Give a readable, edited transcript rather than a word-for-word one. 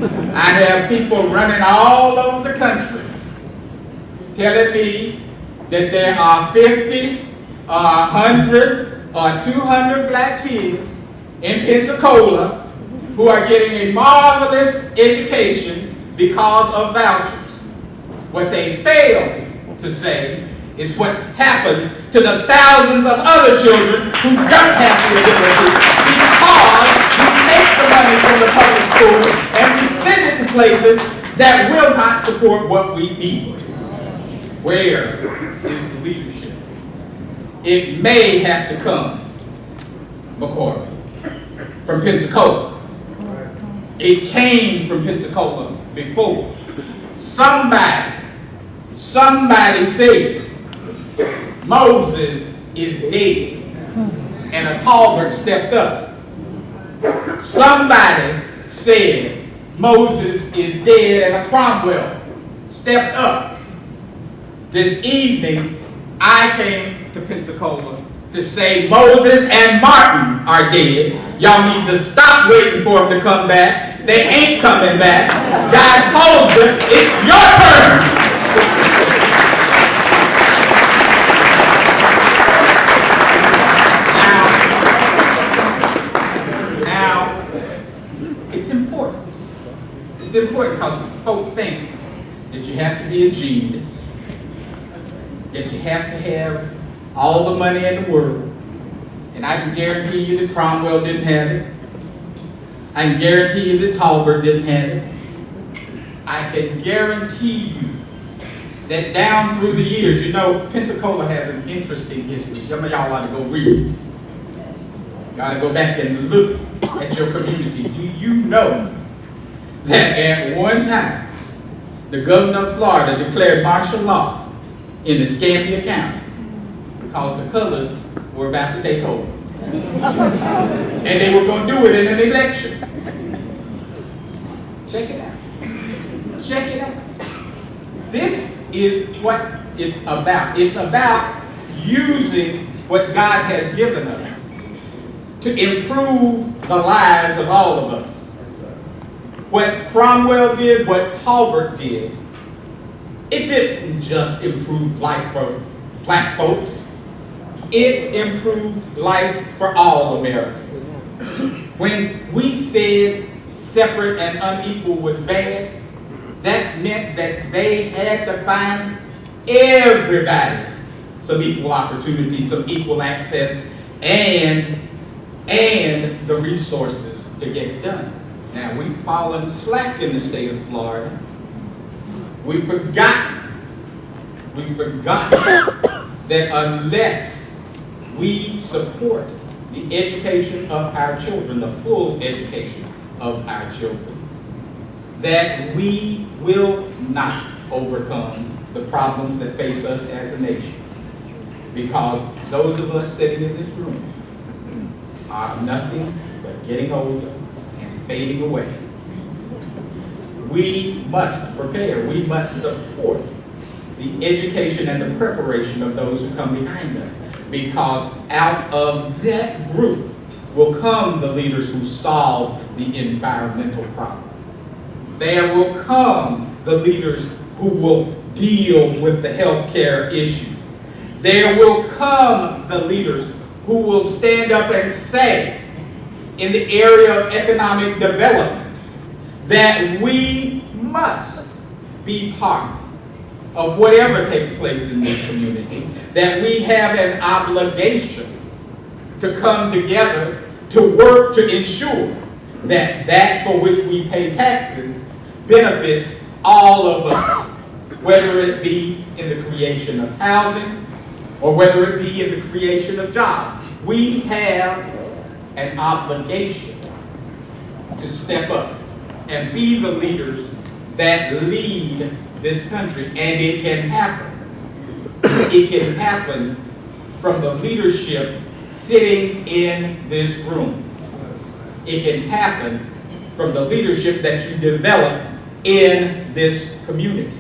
I have people running all over the country telling me that there are 50 or 100 or 200 black kids in Pensacola who are getting a marvelous education because of vouchers. What they fail to say is what's happened to the thousands of other children who don't have the ability because we take the money from the public schools and we send it to places that will not support what we need. Where is the leadership? It may have to come, McCormick, from Pensacola. It came from Pensacola before. Somebody said Moses is dead, and a Talbert stepped up. Somebody said Moses is dead, and a Cromwell stepped up. This evening, I came to Pensacola to say Moses and Martin are dead. Y'all need to stop waiting for them to come back. They ain't coming back. God told you, it's your turn. Now, it's important. It's important because folk think that you have to be a genius, that you have to have all the money in the world. And I can guarantee you that Cromwell didn't have it. I can guarantee you that Talbert didn't have it. I can guarantee you that down through the years, you know, Pensacola has an interesting history. Some of y'all ought to go read. You ought to go back and look at your community. Do you know that at one time, the governor of Florida declared martial law in Escambia County because the coloreds were about to take over. And they were going to do it in an election. Check it out. Check it out. This is what it's about. It's about using what God has given us to improve the lives of all of us. What Cromwell did, what Talbert did, it didn't just improve life for black folks. It improved life for all Americans. When we said separate and unequal was bad, that meant that they had to find everybody some equal opportunity, some equal access, and the resources to get it done. Now, we've fallen slack in the state of Florida. We've forgotten that unless we support the education of our children, the full education of our children, that we will not overcome the problems that face us as a nation. Because those of us sitting in this room are nothing but getting older and fading away. We must prepare, we must support the education and the preparation of those who come behind us, because out of that group will come the leaders who solve the environmental problem. There will come the leaders who will deal with the healthcare issue. There will come the leaders who will stand up and say, in the area of economic development, that we must be part of whatever takes place in this community, that we have an obligation to come together to work to ensure that that for which we pay taxes benefits all of us, whether it be in the creation of housing or whether it be in the creation of jobs. We have an obligation to step up and be the leaders that lead this country, and it can happen. It can happen from the leadership sitting in this room. It can happen from the leadership that you develop in this community.